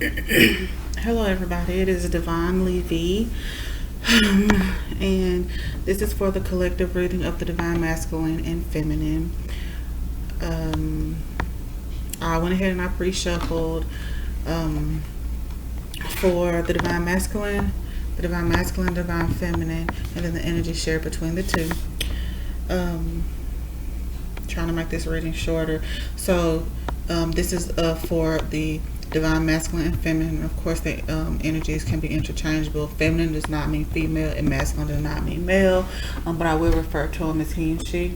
Hello everybody, it is Divine Levy, and this is for the collective reading of the Divine Masculine and Feminine. I went ahead and I pre-shuffled for the Divine Masculine, Divine Feminine, and then the energy shared between the two. Trying to make this reading shorter. So this is for the Divine Masculine and Feminine. Of course, the energies can be interchangeable. Feminine does not mean female, and masculine does not mean male. But I will refer to them as he and she.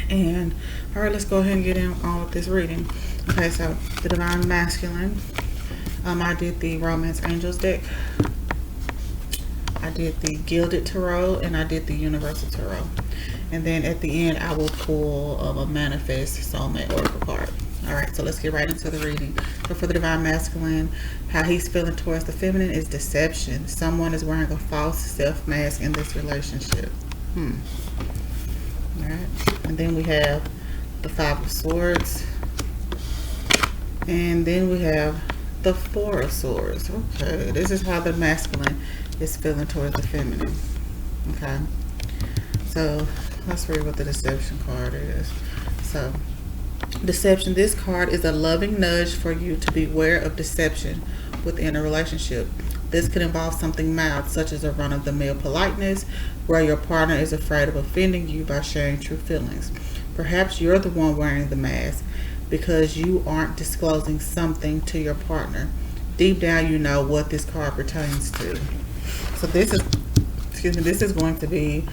And all right, let's go ahead and get on with this reading. Okay, so the Divine Masculine. I did the Romance Angels deck. I did the Gilded Tarot, and I did the Universal Tarot. And then at the end, I will pull a Manifest Soulmate Oracle card. Alright, so let's get right into the reading. So for the Divine Masculine, how he's feeling towards the feminine is deception. Someone is wearing a false self-mask in this relationship. Alright, and then we have the Five of Swords. And then we have the Four of Swords. Okay, this is how the masculine is feeling towards the feminine. Okay, so let's read what the deception card is. So deception, this card is a loving nudge for you to beware of deception within a relationship. This could involve something mild, such as a run-of-the-mill politeness, where your partner is afraid of offending you by sharing true feelings. Perhaps you're the one wearing the mask because you aren't disclosing something to your partner. Deep down, you know what this card pertains to. So this is, this is going to be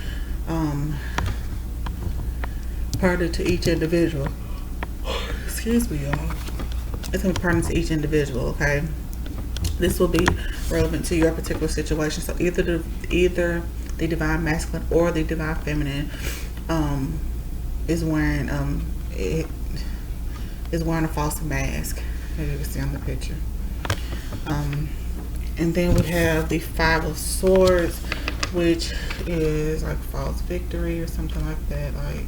pertinent to each individual. Excuse me, y'all. It's going to be pertinent to each individual, okay? This will be relevant to your particular situation. So either the Divine Masculine or the Divine Feminine is wearing a false mask, as you can see on the picture. And then we have the Five of Swords, which is like false victory or something like that, like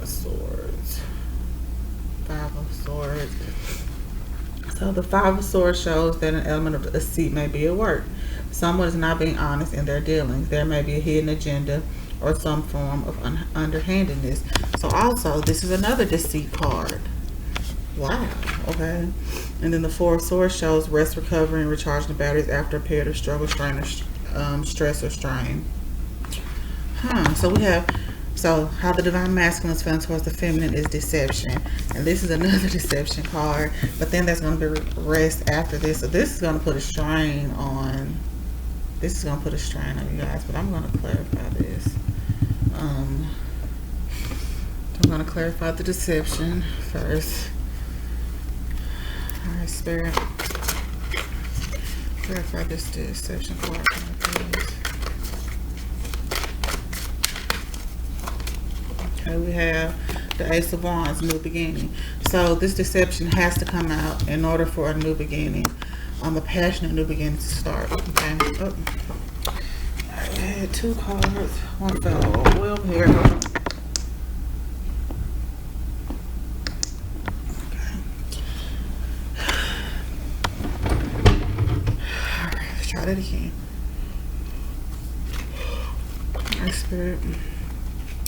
swords. Five of Swords. So the Five of Swords shows that an element of deceit may be at work. Someone is not being honest in their dealings. There may be a hidden agenda or some form of underhandedness. So also, this is another deceit card. Wow. Okay. And then the Four of Swords shows rest, recovery, and recharging the batteries after a period of struggle, strain, or stress or strain. So we have, so how the Divine Masculine is feeling towards the feminine is deception. And this is another deception card. But then there's going to be rest after this. So this is going to put a strain on, you guys. But I'm going to clarify this. I'm going to clarify the deception first. Alright, Spirit. Clarify this deception card. Okay, we have the Ace of Wands, new beginning. So this deception has to come out in order for a new beginning. A passionate new beginning to start. Okay. Oh. I had two cards. One fell well here. Try that again. Alright, Spirit.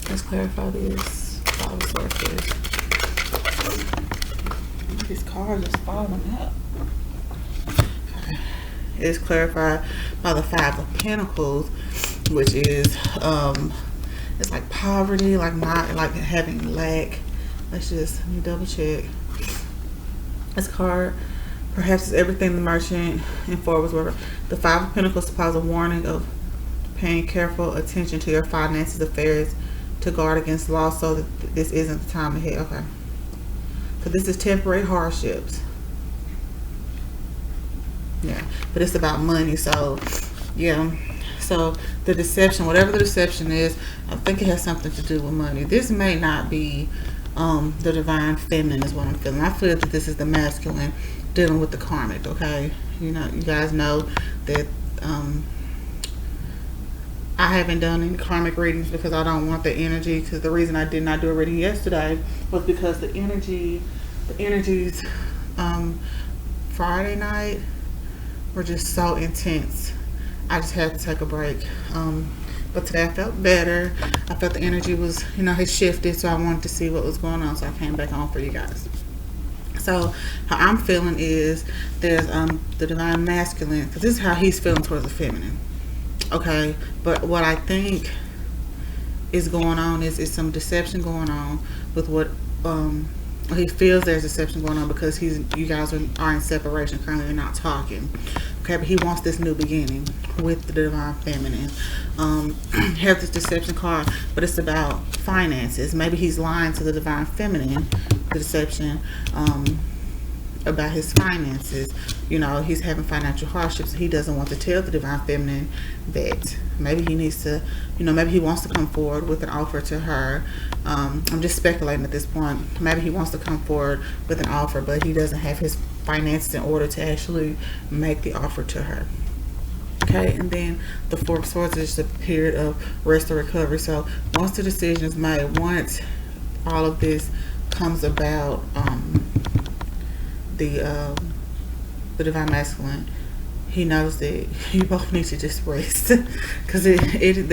Let's clarify this. Five of Swords first. These cards are falling out. Okay. It's clarified by the Five of Pentacles, which is it's like poverty, like not like having lack. Let me double check. This card perhaps is everything the Merchant and Forwards were. The Five of Pentacles supplies a warning of paying careful attention to your finances affairs to guard against loss, so that this isn't the time ahead. Okay. So this is temporary hardships. Yeah. But it's about money. So, yeah. So the deception, whatever the deception is, I think it has something to do with money. This may not be the Divine Feminine is what I'm feeling. I feel that this is the masculine dealing with the karmic, okay? You know, you guys know that I haven't done any karmic readings because I don't want the energy, because the reason I did not do a reading yesterday was because the energies Friday night were just so intense. I just had to take a break. But today I felt better. I felt the energy was, had shifted, so I wanted to see what was going on, so I came back on for you guys. So how I'm feeling is there's the divine masculine, because this is how he's feeling towards the feminine. Okay, but what I think is going on is some deception going on with what he feels there's deception going on because you guys are in separation currently. You're not talking. Okay, but he wants this new beginning with the divine feminine. Have this deception card, but it's about finances. Maybe he's lying to the divine feminine, the deception, about his finances. He's having financial hardships. He doesn't want to tell the divine feminine that. Maybe he needs to, maybe he wants to come forward with an offer to her. I'm just speculating at this point. Maybe he wants to come forward with an offer, but he doesn't have his finances in order to actually make the offer to her. Okay, and then the Four of Swords is the period of rest or recovery. So once the decision is made, once all of this comes about, the divine masculine, he knows that you both need to just rest because the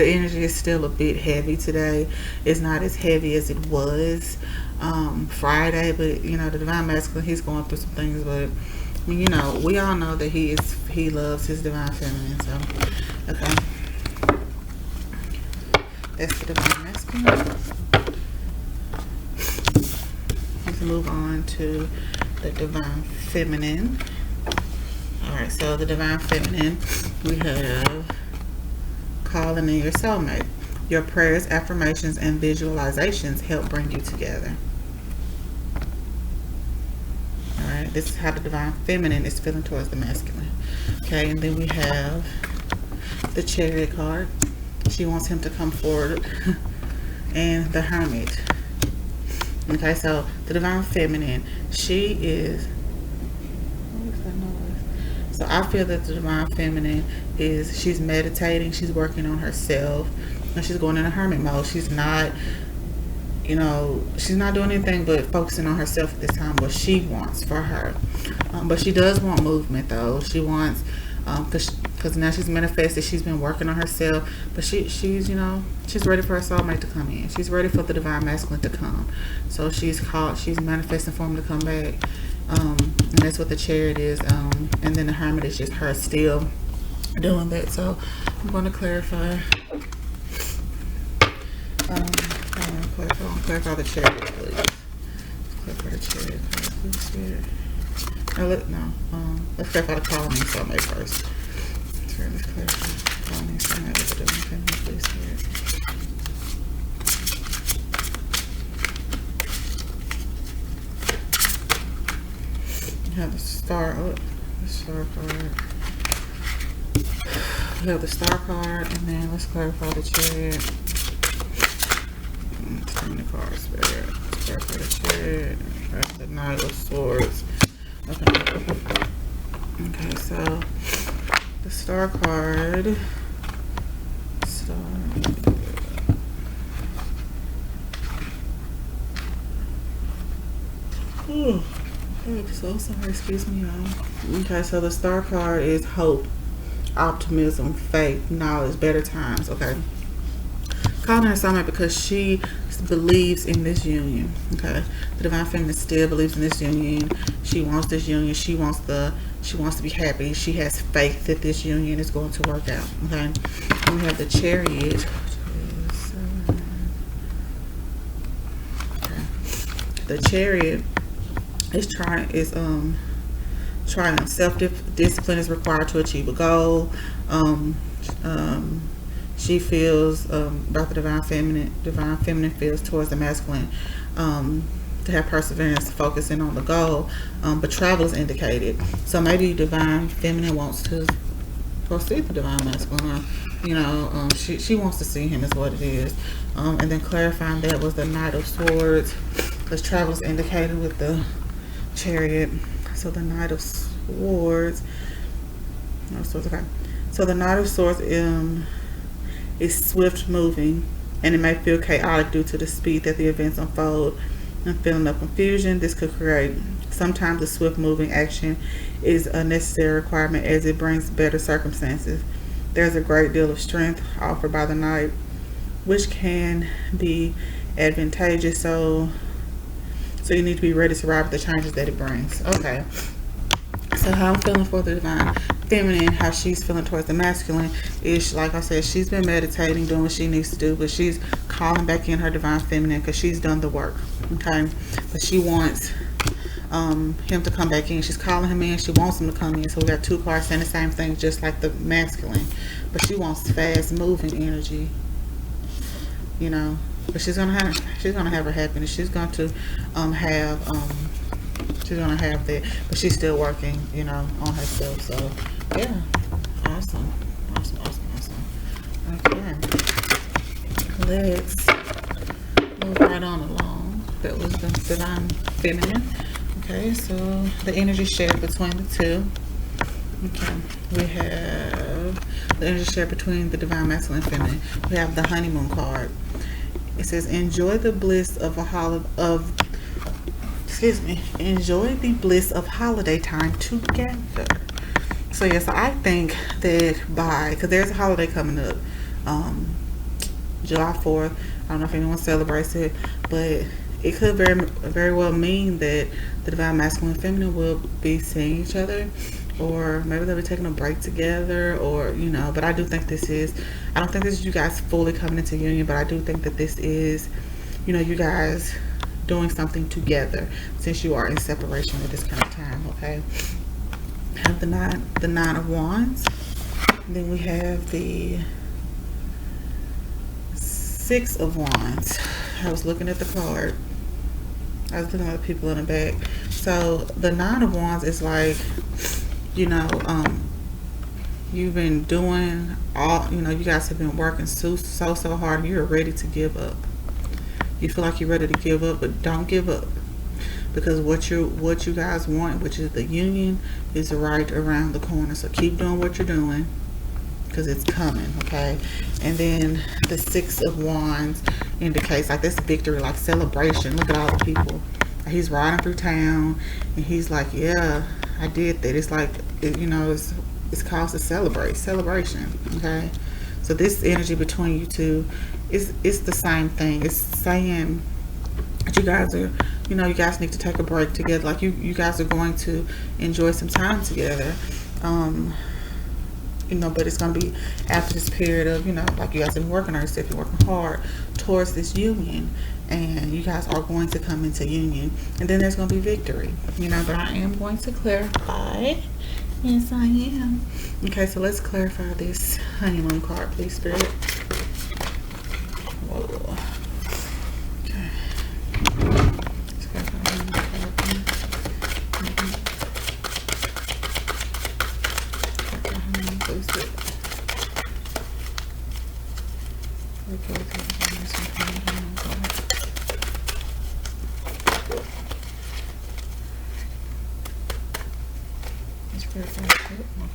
energy is still a bit heavy today. It's not as heavy as it was Friday, but the divine masculine, he's going through some things, but we all know that he loves his divine feminine. So okay, that's the divine masculine. Let's move on to the divine feminine. Alright, so the divine feminine, we have calling in your soulmate. Your prayers, affirmations, and visualizations help bring you together. Alright, this is how the divine feminine is feeling towards the masculine. Okay, and then we have the Chariot card. She wants him to come forward. And the Hermit. Okay, so the divine feminine, she is, what is that noise? So I feel that the divine feminine she's meditating, she's working on herself, and she's going in a hermit mode. She's not, she's not doing anything but focusing on herself at this time, what she wants for her. But she does want movement though. She wants, because now she's manifested, she's been working on herself, but she's ready for her soulmate to come in. She's ready for the divine masculine to come. So she's manifesting for him to come back. And that's what the Chariot is. And then the Hermit is just her still doing that. So I'm going to clarify. Clarify the Chariot, please. Clarify the Chariot, please. Let's clarify the calling in soulmate first. Let's clarify calling in soulmate with the divine feminine, please. We have the star card. We have the star card, and then let's clarify the Chariot. Too many cards there. Let's clarify the Chariot. That's the Knight of Swords. Okay, so the star card. Oh, I'm so sorry. Excuse me, y'all. Okay, so the star card is hope, optimism, faith, knowledge, better times. Okay. Calling her soulmate because she believes in this union. Okay, the divine feminine still believes in this union. She wants this union. She wants to be happy. She has faith that this union is going to work out. Okay, and we have the Chariot. Okay. The Chariot is trying. Self-discipline is required to achieve a goal. She feels about the divine feminine feels towards the masculine to have perseverance, focusing on the goal, but travel is indicated. So maybe divine feminine wants to go see the divine masculine. She wants to see him is what it is. And then clarifying that was the Knight of Swords, because travel is indicated with the Chariot. So the Knight of Swords. Okay. So the Knight of Swords is swift moving, and it may feel chaotic due to the speed that the events unfold and feeling of confusion. This could create sometimes a swift moving action is a necessary requirement as it brings better circumstances. There's a great deal of strength offered by the Knight, which can be advantageous. So you need to be ready to ride with the changes that it brings. Okay. So how I'm feeling for the divine feminine, how she's feeling towards the masculine is, like I said, she's been meditating, doing what she needs to do, but she's calling back in her divine feminine because she's done the work. Okay. But she wants him to come back in. She's calling him in. She wants him to come in. So we got two cards saying the same thing, just like the masculine. But she wants fast moving energy. You know. But she's gonna have her happiness. She's going to have that, but she's still working, you know, on herself. So yeah, awesome. Okay, let's move right on along. That was the divine feminine. Okay, so the energy shared between the two. Okay, we have the energy shared between the divine masculine and feminine. We have the honeymoon card. It says, enjoy the bliss of enjoy the bliss of holiday time together. So yes, I think that because there's a holiday coming up, July 4th. I don't know if anyone celebrates it, but it could very well mean that the divine masculine and feminine will be seeing each other, or maybe they'll be taking a break together, or, you know, but I don't think this is you guys fully coming into union, but I do think that this is, you know, you guys doing something together since you are in separation at this kind of time. Okay, have the nine of wands, and then we have the 6 of wands. I was looking at the card. I was looking at the people in the back. So the 9 of wands is like, you know, you've been doing all, you know, you guys have been working so hard. You're ready to give up. You feel like you're ready to give up, but don't give up, because what you guys want, which is the union, is right around the corner. So keep doing what you're doing, because it's coming. Okay. And then the 6 of wands indicates like this victory, like celebration. Look at all the people. He's riding through town and he's like, yeah, I did that. It's like, you know, it's cause to celebration. Okay. So this energy between you two it's the same thing. It's saying that you guys are, you know, you guys need to take a break together. Like you guys are going to enjoy some time together. You know, but it's going to be after this period of, you know, like you guys have been working on yourself, you're working hard towards this union, and you guys are going to come into union, and then there's going to be victory, you know. But I am going to clarify. Yes, I am. Okay, so let's clarify this honeymoon card, please, Spirit. Whoa. Okay. Let's clarify the honeymoon card, please.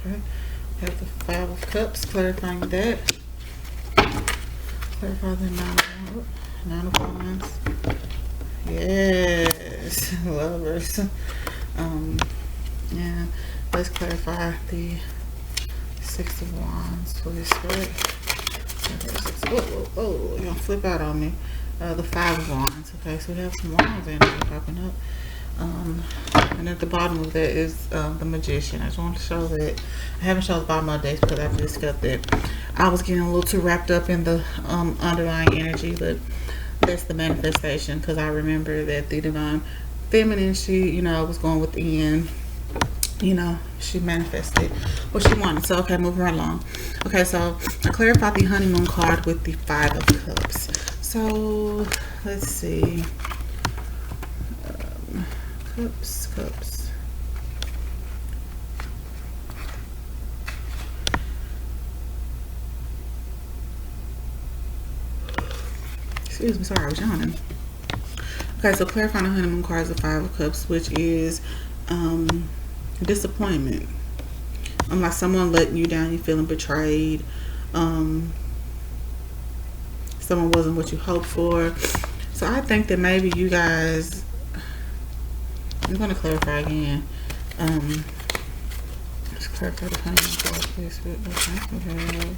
Okay. Have the 5 of Cups, clarifying that. Clarify the 9 of Wands. Yes, lovers. Yeah. Let's clarify the 6 of Wands for this spirit. Whoa, you're gonna flip out on me. The 5 of Wands. Okay, so we have some wands energy popping up. And at the bottom of that is the Magician. I just want to show that. I haven't shown the bottom of the days because I've discussed that I was getting a little too wrapped up in the underlying energy, but that's the manifestation, because I remember that the divine feminine, she, you know, was going within, you know, she manifested what she wanted. So okay, moving right along. Okay, so I clarified the honeymoon card with the 5 of Cups. So let's see. Cups. Excuse me, sorry, I was yawning. Okay, so clarifying the honeymoon card is the 5 of Cups, which is disappointment. Like someone letting you down, you feeling betrayed. Someone wasn't what you hoped for. So I think that maybe you guys, I'm going to clarify again. Let's clarify the honeymoon card, please. Okay, we have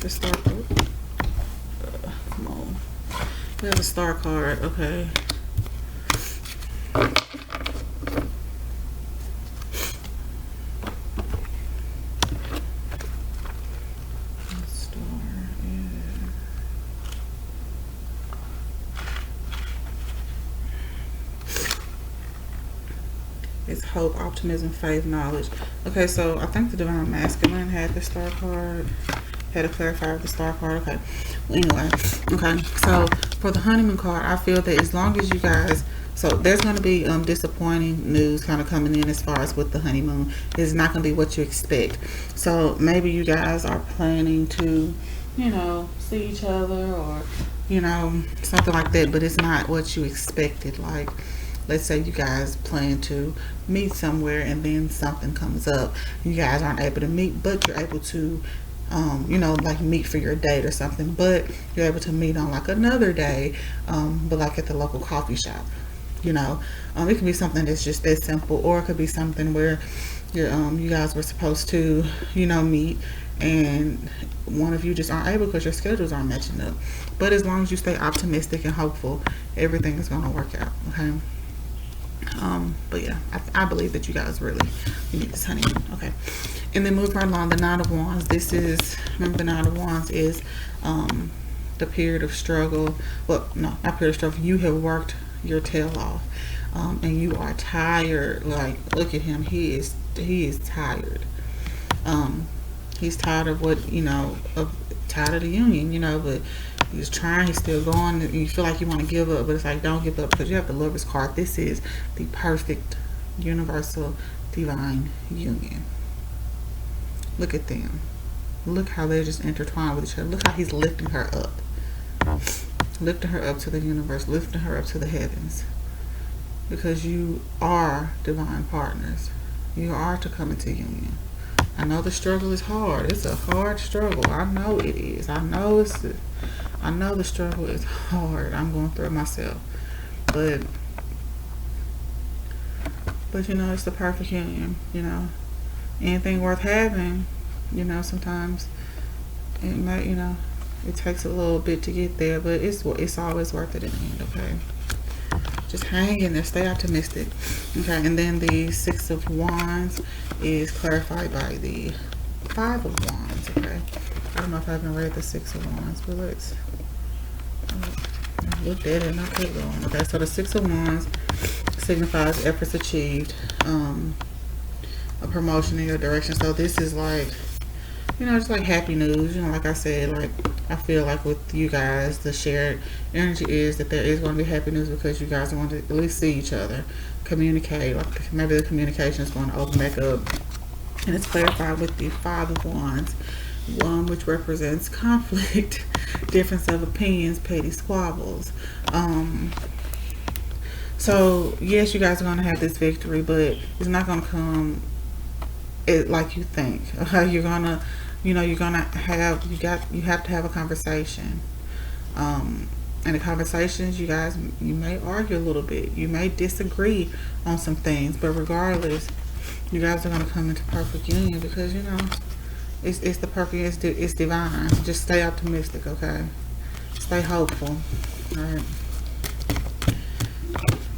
the star card. Come on. We have the star card. Okay. It's hope, optimism, faith, knowledge. Okay, so I think the divine masculine had the star card. Had to clarify with the star card. Okay. Well, anyway, okay. So for the honeymoon card, I feel that as long as you guys, so there's going to be disappointing news kind of coming in as far as with the honeymoon. It's not going to be what you expect. So maybe you guys are planning to, you know, see each other or, you know, something like that, but it's not what you expected. Like, let's say you guys plan to meet somewhere and then something comes up. You guys aren't able to meet, but you're able to, you know, like meet for your date or something. But you're able to meet on like another day, but like at the local coffee shop. You know, it can be something that's just that simple, or it could be something where you're, you guys were supposed to, you know, meet, and one of you just aren't able because your schedules aren't matching up. But as long as you stay optimistic and hopeful, everything is going to work out. Okay. But yeah, I believe that you guys really need this honeymoon. Okay. And then moving right along, the Nine of Wands. This is, remember, the Nine of Wands is the period of struggle. Well, no, not period of struggle. You have worked your tail off, and you are tired. Like, look at him. He is tired. He's tired of what, you know, tired of the union, you know, but he's trying, he's still going, and you feel like you want to give up, but it's like, don't give up, because you have the Lover's card. This is the perfect universal divine union. Look at them. Look how they're just intertwined with each other. Look how he's lifting her up. Lifting her up to the universe, lifting her up to the heavens. Because you are divine partners. You are to come into union. I know the struggle is hard. It's a hard struggle. I know it is. I know the struggle is hard. I'm going through it myself. But you know, it's the perfect union, you know. Anything worth having, you know, sometimes it might, you know, it takes a little bit to get there, but it's always worth it in the end. Okay, just hang in there, stay optimistic. Okay, and then the Six of Wands is clarified by the Five of Wands. Okay, I don't know if I haven't read the Six of Wands, but let's look at it and I keep going. Okay, so the Six of Wands signifies efforts achieved, a promotion in your direction. So this is like, you know, just like happy news. You know, like I said, like I feel like with you guys, the shared energy is that there is going to be happy news because you guys are going to at least see each other, communicate. Like maybe the communication is going to open back up. And it's clarified with the Five of Wands, which represents conflict, difference of opinions, petty squabbles. So yes, you guys are going to have this victory, but it's not going to come like you think. You're gonna, you know, you have to have a conversation. And the conversations, you guys, you may argue a little bit, you may disagree on some things, but regardless, you guys are gonna come into perfect union because, you know, it's the perfect, it's divine. Just stay optimistic, okay? Stay hopeful. All right.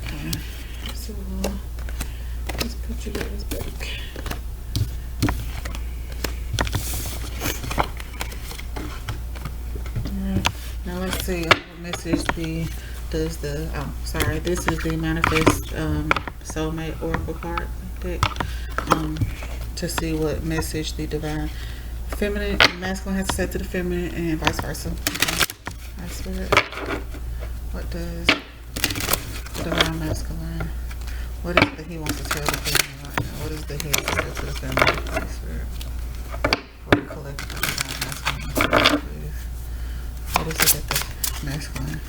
Okay. So let's put you guys back. Now let's see what message this is the Manifest Soulmate Oracle card deck, to see what message the divine feminine and masculine has to say to the feminine and vice versa. Okay. I Spirit, what does the divine masculine, what is it that he wants to tell the feminine right now? What is the head to tell to the feminine? I Spirit, for the collective divine masculine, please. What is it that the masculine,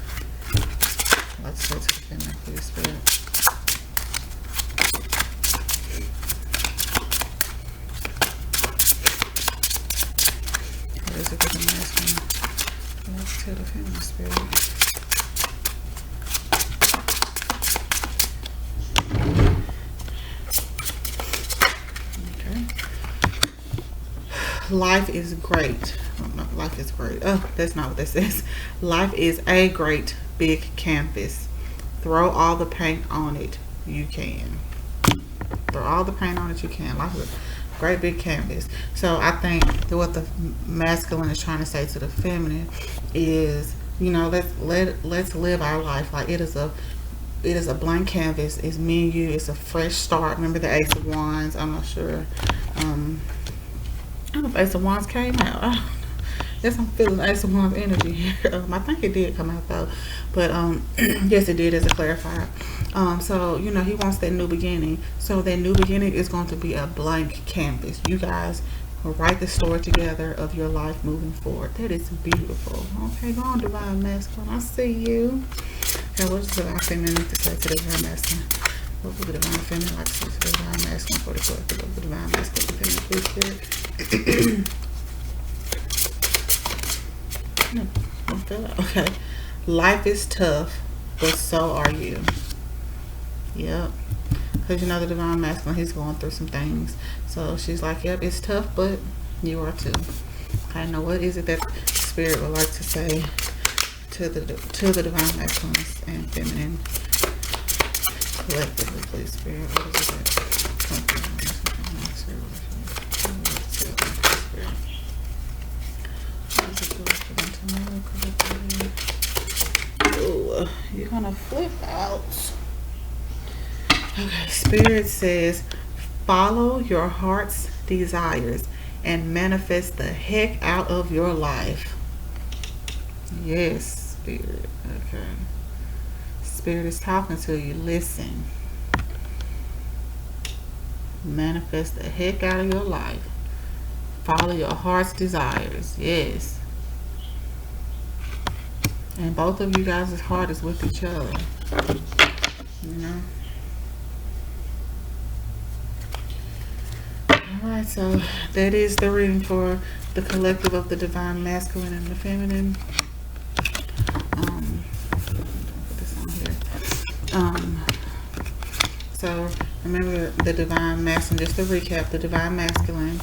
let's say to the feminine, please, Spirit. What is it that the masculine, let's tell the feminine, Spirit. life is great. Oh, no, life is great. Oh, that's not what that says. Life is a great big canvas. Throw all the paint on it you can. Throw all the paint on it you can. Life is a great big canvas. So I think that what the masculine is trying to say to the feminine is, you know, let's live our life like it is a blank canvas. It's me and you. It's a fresh start. Remember the Ace of Wands? I'm not sure. I don't know if Ace of Wands came out. Yes, I'm feeling Ace of Wands energy here. I think it did come out though, but yes, it did as a clarifier. So you know, he wants that new beginning. So that new beginning is going to be a blank canvas. You guys will write the story together of your life moving forward. That is beautiful. Okay, go on, divine masculine. I see you. Okay, what does the divine feminine need to say to the divine masculine? What would the divine feminine like to say to the divine masculine for the collective of the divine masculine feminine, please, spirit? No, I feel it. Okay. Life is tough, but so are you. Yep. Because you know the divine masculine, he's going through some things. So she's like, yep, it's tough, but you are too. I know what is it that spirit would like to say to the divine masculine and feminine collectively, please, spirit. What is it that oh, you're gonna flip out. Okay, spirit says follow your heart's desires and manifest the heck out of your life. Yes, spirit. Okay, spirit is talking to you. Listen, manifest the heck out of your life. Follow your heart's desires. Yes. And both of you guys' heart is with each other. You know? Alright, so that is the reading for the collective of the divine masculine and the feminine. Put this on here. So remember the divine masculine, just to recap, the divine masculine.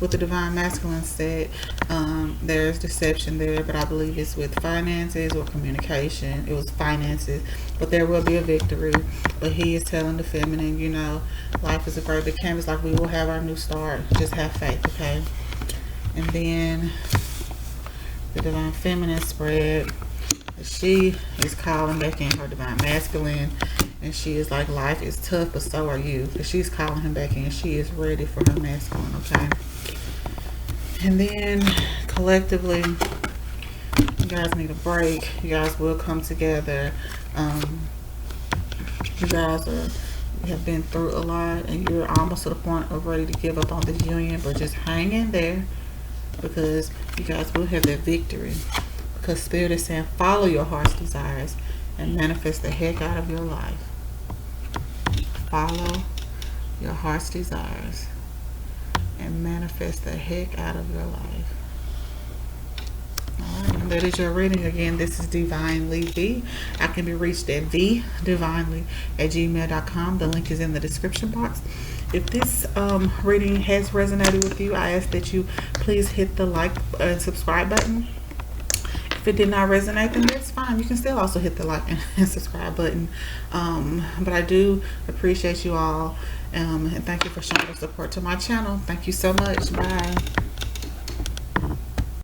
What the divine masculine said, there's deception there, but I believe it's with finances or communication. It was finances, but there will be a victory. But he is telling the feminine, you know, life is a great big canvas, like we will have our new start. Just have faith, okay? And then the divine feminine spread, she is calling back in her divine masculine, and she is like, life is tough, but so are you. But she's calling him back in. She is ready for her masculine, okay? And then collectively, you guys need a break. You guys will come together. You guys have been through a lot, and you're almost to the point of ready to give up on this union, but just hang in there, because you guys will have that victory. Because spirit is saying follow your heart's desires and manifest the heck out of your life. Follow your heart's desires and manifest the heck out of your life. Alright, and that is your reading. Again, this is Divinely V. I can be reached at vdivinely@gmail.com. The link is in the description box. If this reading has resonated with you, I ask that you please hit the like and subscribe button. If it did not resonate, then that's fine. You can still also hit the like and subscribe button. But I do appreciate you all, and thank you for showing your support to my channel. Thank you so much. Bye.